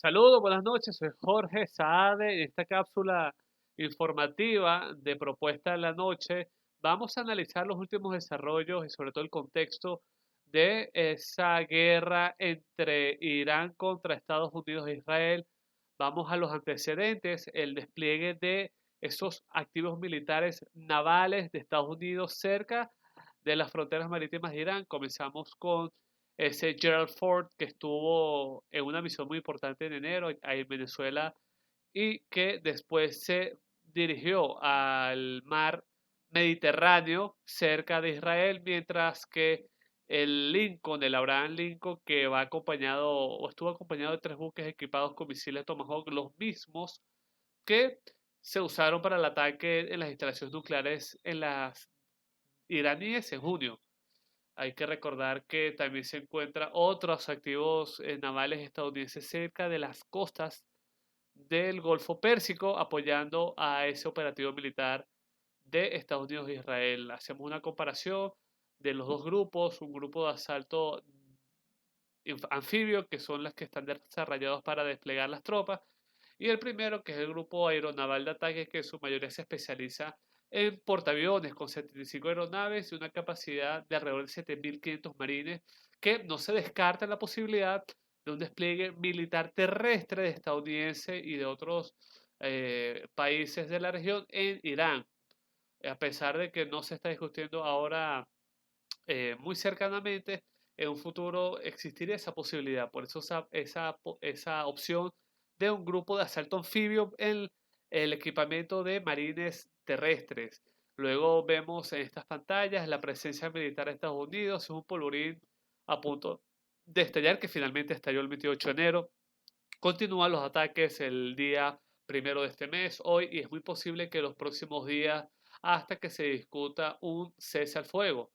Saludos, buenas noches, soy Jorge Saade. En esta cápsula informativa de Propuesta de la Noche vamos a analizar los últimos desarrollos y sobre todo el contexto de esa guerra entre Irán contra Estados Unidos e Israel. Vamos a los antecedentes, el despliegue de esos activos militares navales de Estados Unidos cerca de las fronteras marítimas de Irán. Comenzamos con ese Gerald Ford que estuvo en una misión muy importante en enero ahí en Venezuela y que después se dirigió al mar Mediterráneo cerca de Israel, mientras que el Lincoln, el Abraham Lincoln, que va acompañado o estuvo acompañado de tres buques equipados con misiles Tomahawk, los mismos que se usaron para el ataque en las instalaciones nucleares en las iraníes en junio. Hay que recordar que también se encuentran otros activos navales estadounidenses cerca de las costas del Golfo Pérsico apoyando a ese operativo militar de Estados Unidos e Israel. Hacemos una comparación de los dos grupos, un grupo de asalto anfibio, que son las que están desarrollados para desplegar las tropas, y el primero, que es el grupo aeronaval de ataque, que en su mayoría se especializa en portaaviones con 75 aeronaves y una capacidad de alrededor de 7.500 marines, que no se descarta la posibilidad de un despliegue militar terrestre de estadounidense y de otros países de la región en Irán, a pesar de que no se está discutiendo ahora muy cercanamente, en un futuro existiría esa posibilidad. Por eso esa opción de un grupo de asalto anfibio en el equipamiento de marines terrestres. Luego vemos en estas pantallas la presencia militar de Estados Unidos, es un polvorín a punto de estallar, que finalmente estalló el 28 de enero. Continúan los ataques el día primero de este mes, hoy, y es muy posible que los próximos días, hasta que se discuta un cese al fuego.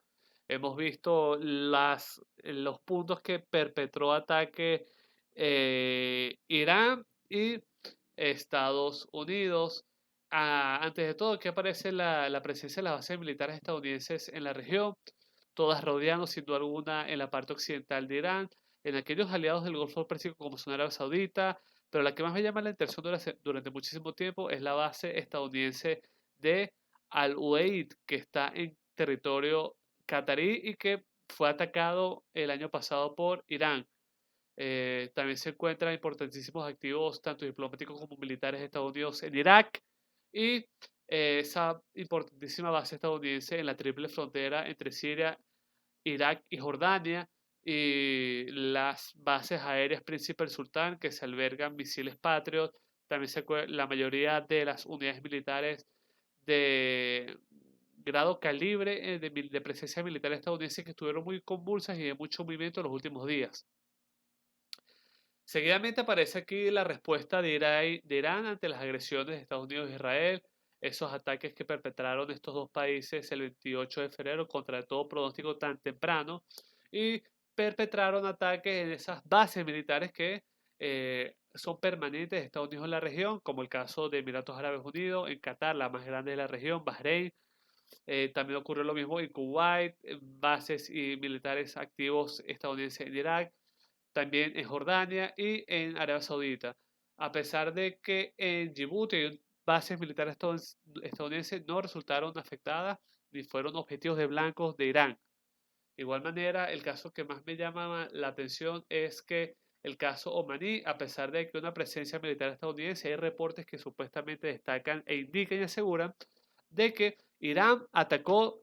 Hemos visto los puntos que perpetró ataque Irán y Estados Unidos. Antes de todo, que aparece la presencia de las bases militares estadounidenses en la región, todas rodeando sin duda alguna en la parte occidental de Irán, en aquellos aliados del Golfo Pérsico como son Arabia Saudita, pero la que más me llama la atención durante muchísimo tiempo es la base estadounidense de Al-Udeid, que está en territorio catarí y que fue atacado el año pasado por Irán. También se encuentran importantísimos activos, tanto diplomáticos como militares de Estados Unidos en Irak y esa importantísima base estadounidense en la triple frontera entre Siria, Irak y Jordania, y las bases aéreas Príncipe Sultán, que se albergan misiles Patriot. También la mayoría de las unidades militares de grado calibre de presencia militar estadounidense, que estuvieron muy convulsas y de mucho movimiento en los últimos días. Seguidamente aparece aquí la respuesta de Irán ante las agresiones de Estados Unidos e Israel, esos ataques que perpetraron estos dos países el 28 de febrero contra todo pronóstico tan temprano, y perpetraron ataques en esas bases militares que son permanentes de Estados Unidos en la región, como el caso de Emiratos Árabes Unidos, en Qatar, la más grande de la región, Bahrein. También ocurrió lo mismo en Kuwait, bases y militares activos estadounidenses en Irak, también en Jordania y en Arabia Saudita. A pesar de que en Djibouti bases militares estadounidenses no resultaron afectadas ni fueron objetivos de blancos de Irán. De igual manera, el caso que más me llama la atención es que el caso Omaní, a pesar de que una presencia militar estadounidense, hay reportes que supuestamente destacan e indican y aseguran de que Irán atacó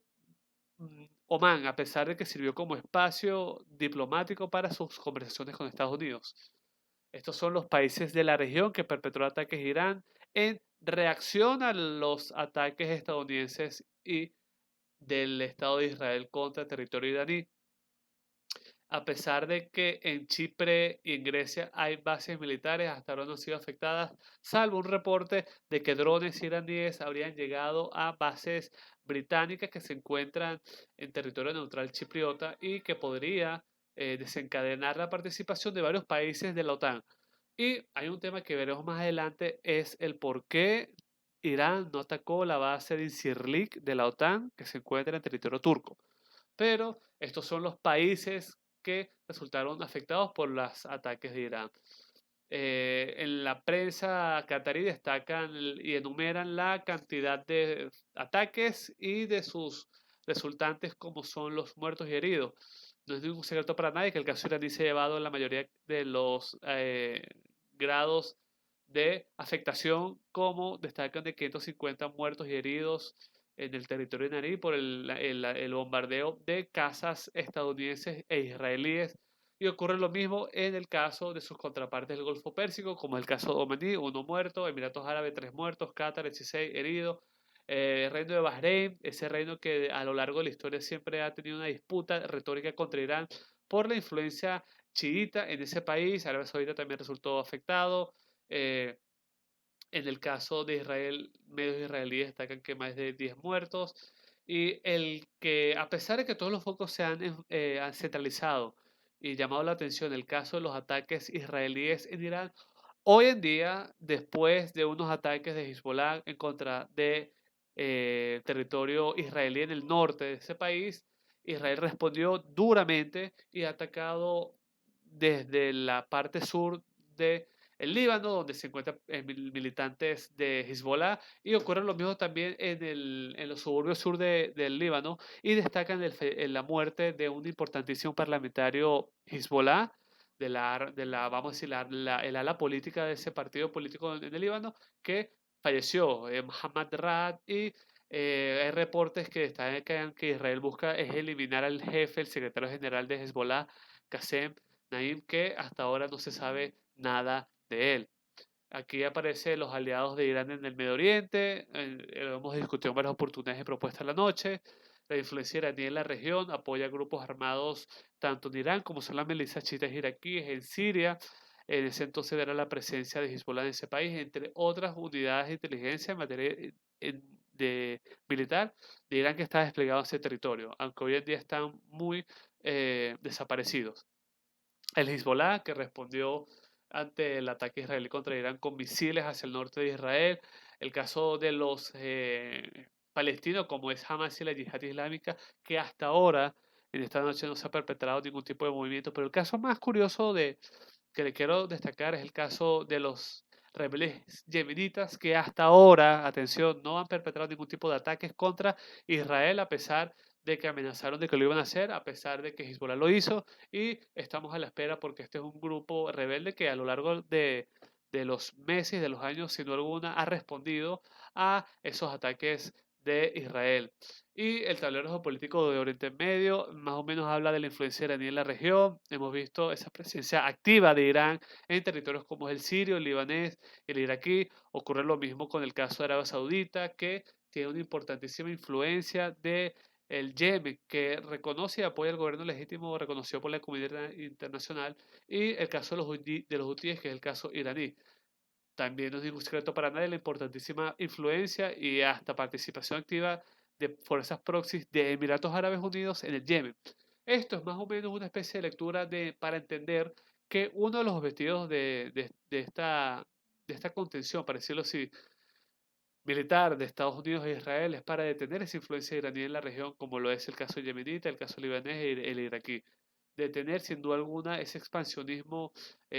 Omán, a pesar de que sirvió como espacio diplomático para sus conversaciones con Estados Unidos. Estos son los países de la región que perpetró ataques a Irán en reacción a los ataques estadounidenses y del Estado de Israel contra el territorio iraní. A pesar de que en Chipre y en Grecia hay bases militares, hasta ahora no han sido afectadas, salvo un reporte de que drones iraníes habrían llegado a bases británicas que se encuentran en territorio neutral chipriota y que podría desencadenar la participación de varios países de la OTAN. Y hay un tema que veremos más adelante, es el por qué Irán no atacó la base de Incirlik de la OTAN que se encuentra en territorio turco. Pero estos son los países que resultaron afectados por los ataques de Irán. En la prensa catarí destacan y enumeran la cantidad de ataques y de sus resultantes como son los muertos y heridos. No es ningún secreto para nadie que el caso iraní se ha llevado en la mayoría de los grados de afectación, como destacan de 550 muertos y heridos en el territorio iraní por el bombardeo de casas estadounidenses e israelíes. Y ocurre lo mismo en el caso de sus contrapartes del Golfo Pérsico, como el caso de Omaní, uno muerto, Emiratos Árabes, tres muertos, Qatar, 16 heridos, Reino de Bahrein, ese reino que a lo largo de la historia siempre ha tenido una disputa retórica contra Irán por la influencia chiita en ese país. Arabia Saudita también resultó afectado. eh, en el caso de Israel, medios israelíes destacan que más de 10 muertos. Y el que, a pesar de que todos los focos se han centralizado y llamado la atención el caso de los ataques israelíes en Irán, hoy en día, después de unos ataques de Hezbollah en contra de territorio israelí en el norte de ese país, Israel respondió duramente y ha atacado desde la parte sur de el Líbano, donde se encuentran militantes de Hezbollah, y ocurre lo mismo también en los suburbios sur del Líbano, y destacan la muerte de un importantísimo parlamentario Hezbollah, vamos a decir, el ala política de ese partido político en el Líbano, que falleció, Mohammad Rad, y hay reportes que destacan que Israel busca es eliminar al jefe, el secretario general de Hezbollah, Qasem Naim, que hasta ahora no se sabe nada de él. Aquí aparecen los aliados de Irán en el Medio Oriente, lo hemos discutido en varias oportunidades y propuestas la noche. La influencia iraní en la región apoya grupos armados tanto en Irán como son las milicias chiitas iraquíes en Siria. En ese entonces era la presencia de Hezbollah en ese país, entre otras unidades de inteligencia en materia de militar de Irán que está desplegado en ese territorio, aunque hoy en día están muy desaparecidos. El Hezbollah, que respondió ante el ataque israelí contra Irán con misiles hacia el norte de Israel. El caso de los palestinos, como es Hamas y la Yihad Islámica, que hasta ahora, en esta noche, no se ha perpetrado ningún tipo de movimiento. Pero el caso más curioso que le quiero destacar es el caso de los rebeldes yemenitas que hasta ahora, atención, no han perpetrado ningún tipo de ataques contra Israel a pesar de que amenazaron de que lo iban a hacer, a pesar de que Hezbollah lo hizo, y estamos a la espera porque este es un grupo rebelde que a lo largo de los meses, de los años, sin duda alguna, ha respondido a esos ataques de Israel. Y el tablero geopolítico de Oriente Medio más o menos habla de la influencia iraní en la región. Hemos visto esa presencia activa de Irán en territorios como el sirio, el libanés, el iraquí. Ocurre lo mismo con el caso de Arabia Saudita, que tiene una importantísima influencia de el Yemen, que reconoce y apoya al gobierno legítimo reconocido por la comunidad internacional, y el caso de los hutíes, que es el caso iraní. También no es ningún secreto para nadie la importantísima influencia y hasta participación activa de fuerzas proxies de Emiratos Árabes Unidos en el Yemen. Esto es más o menos una especie de lectura para entender que uno de los objetivos de esta contención, para decirlo así, militar de Estados Unidos e Israel es para detener esa influencia iraní en la región, como lo es el caso yemenita, el caso libanés y el iraquí. Detener sin duda alguna ese expansionismo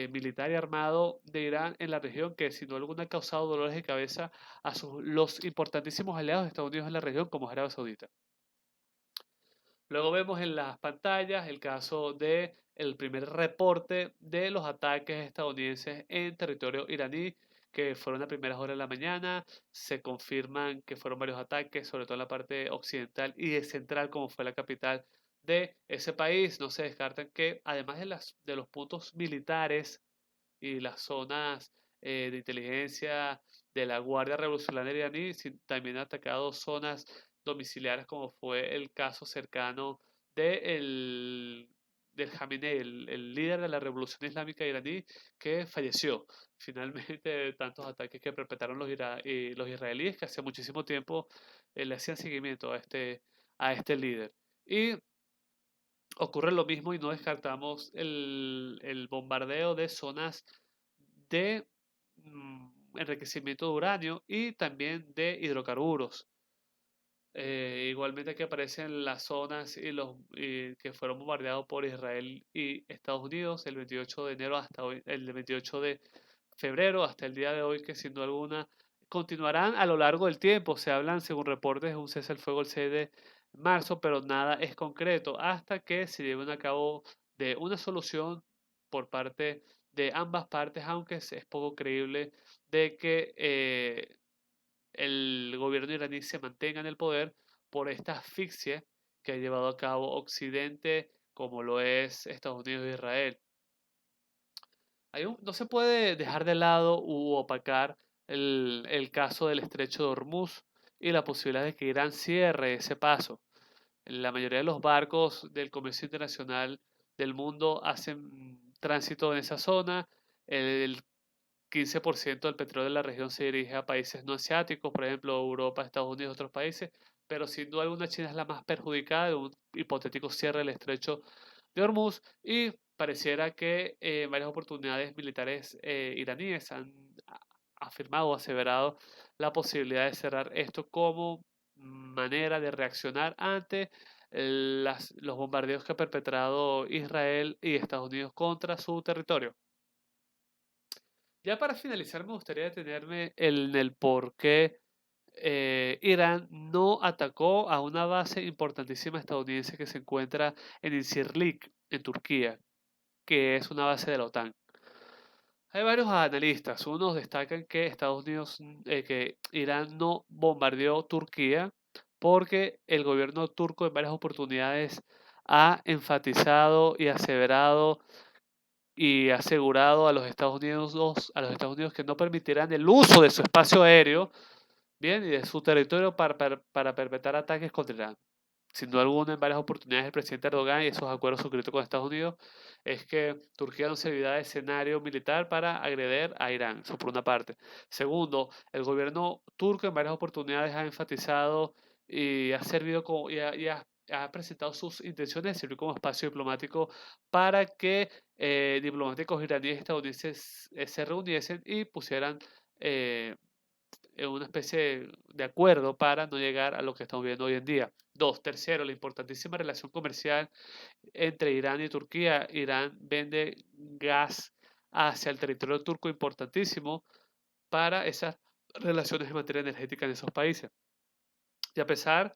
militar y armado de Irán en la región que sin duda alguna ha causado dolores de cabeza a los importantísimos aliados de Estados Unidos en la región como Arabia Saudita. Luego vemos en las pantallas el caso de el primer reporte de los ataques estadounidenses en territorio iraní, que fueron a primeras horas de la mañana. Se confirman que fueron varios ataques, sobre todo en la parte occidental y central, como fue la capital de ese país. No se descartan que, además de los puntos militares y las zonas de inteligencia de la Guardia Revolucionaria iraní, también han atacado zonas domiciliares, como fue el caso cercano del Jamenei, el líder de la Revolución Islámica iraní, que falleció finalmente de tantos ataques que perpetraron los israelíes, que hace muchísimo tiempo le hacían seguimiento a este líder. Y ocurre lo mismo y no descartamos el bombardeo de zonas de enriquecimiento de uranio y también de hidrocarburos. igualmente que aparecen las zonas y que fueron bombardeados por Israel y Estados Unidos el 28 de enero hasta hoy, el 28 de febrero hasta el día de hoy, que sin duda alguna continuarán a lo largo del tiempo. Se hablan, según reportes, de un cese al fuego el 6 de marzo, pero nada es concreto hasta que se lleven a cabo de una solución por parte de ambas partes, aunque es poco creíble de que el gobierno iraní se mantenga en el poder por esta asfixia que ha llevado a cabo Occidente, como lo es Estados Unidos e Israel. No se puede dejar de lado u opacar el caso del estrecho de Hormuz y la posibilidad de que Irán cierre ese paso. La mayoría de los barcos del comercio internacional del mundo hacen tránsito en esa zona. El 15% del petróleo de la región se dirige a países no asiáticos, por ejemplo, Europa, Estados Unidos, otros países, pero sin duda alguna China es la más perjudicada de un hipotético cierre del estrecho de Hormuz y pareciera que en varias oportunidades militares iraníes han afirmado o aseverado la posibilidad de cerrar esto como manera de reaccionar ante los bombardeos que ha perpetrado Israel y Estados Unidos contra su territorio. Ya para finalizar, me gustaría detenerme en el por qué Irán no atacó a una base importantísima estadounidense que se encuentra en Incirlik, en Turquía, que es una base de la OTAN. Hay varios analistas, unos destacan que que Irán no bombardeó Turquía porque el gobierno turco en varias oportunidades ha enfatizado y aseverado y asegurado a los Estados Unidos que no permitirán el uso de su espacio aéreo, bien, y de su territorio para perpetrar ataques contra Irán. Sin duda alguna, en varias oportunidades el presidente Erdogan y esos acuerdos suscritos con Estados Unidos es que Turquía no servirá de escenario militar para agredir a Irán, eso por una parte. Segundo, el gobierno turco en varias oportunidades ha enfatizado y ha servido como, ha presentado sus intenciones de servir como espacio diplomático para que diplomáticos iraníes y estadounidenses se reuniesen y pusieran eh, una especie de acuerdo para no llegar a lo que estamos viendo hoy en día. Dos, tercero, la importantísima relación comercial entre Irán y Turquía. Irán vende gas hacia el territorio turco importantísimo para esas relaciones en materia energética en esos países. Y a pesar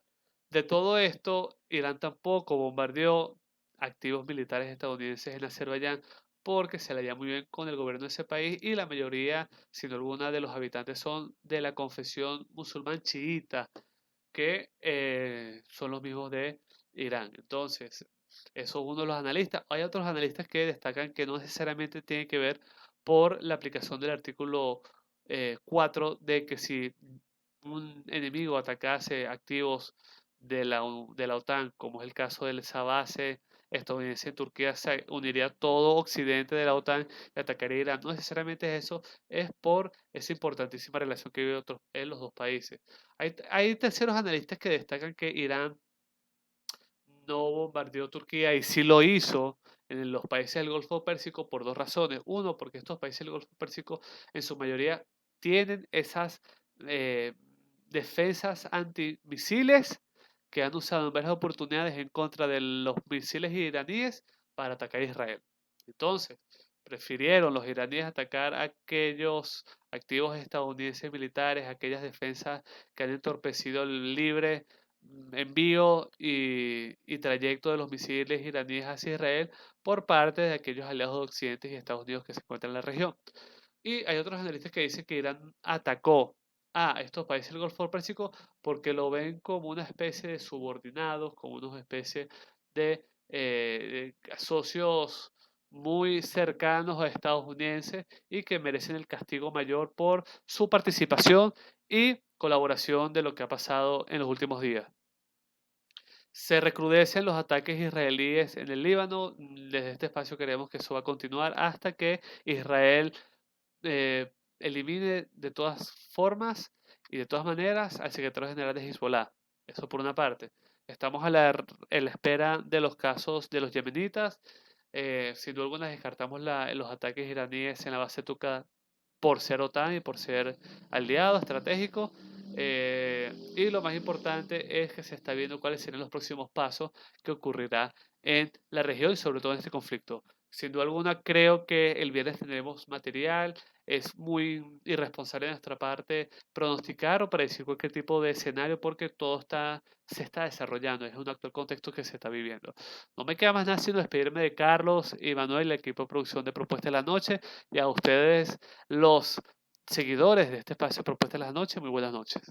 de todo esto, Irán tampoco bombardeó activos militares estadounidenses en Azerbaiyán porque se le lleva muy bien con el gobierno de ese país y la mayoría, sin alguna de los habitantes, son de la confesión musulmán chiita, que son los mismos de Irán. Entonces, eso es uno de los analistas. Hay otros analistas que destacan que no necesariamente tiene que ver por la aplicación del artículo 4 de que si un enemigo atacase activos de la OTAN, como es el caso de esa base estadounidense en Turquía, se uniría todo Occidente de la OTAN y atacaría a Irán. No necesariamente es eso, es por esa importantísima relación que vive en los dos países. Hay terceros analistas que destacan que Irán no bombardeó Turquía y sí lo hizo en los países del Golfo Pérsico por dos razones. Uno, porque estos países del Golfo Pérsico en su mayoría tienen esas eh, defensas antimisiles que han usado en varias oportunidades en contra de los misiles iraníes para atacar a Israel. Entonces, prefirieron los iraníes atacar aquellos activos estadounidenses militares, aquellas defensas que han entorpecido el libre envío y trayecto de los misiles iraníes hacia Israel por parte de aquellos aliados de Occidente y Estados Unidos que se encuentran en la región. Y hay otros analistas que dicen que Irán atacó a estos países del Golfo Pérsico porque lo ven como una especie de subordinados, como una especie de socios muy cercanos a estadounidenses y que merecen el castigo mayor por su participación y colaboración de lo que ha pasado en los últimos días. Se recrudecen los ataques israelíes en el Líbano. Desde este espacio queremos que eso va a continuar hasta que Israel eh, elimine de todas formas y de todas maneras al secretario general de Hezbollah. Eso por una parte. Estamos en la espera de los casos de los yemenitas. Sin duda alguna descartamos los ataques iraníes en la base Tuca por ser OTAN y por ser aliado estratégico. Y lo más importante es que se está viendo cuáles serán los próximos pasos que ocurrirá en la región y sobre todo en este conflicto. Sin duda alguna, creo que el viernes tendremos material. Es muy irresponsable de nuestra parte pronosticar o predecir cualquier tipo de escenario porque se está desarrollando, es un actual contexto que se está viviendo. No me queda más nada sino despedirme de Carlos y Manuel, el equipo de producción de Propuesta de la Noche, y a ustedes, los seguidores de este espacio Propuesta de la Noche, muy buenas noches.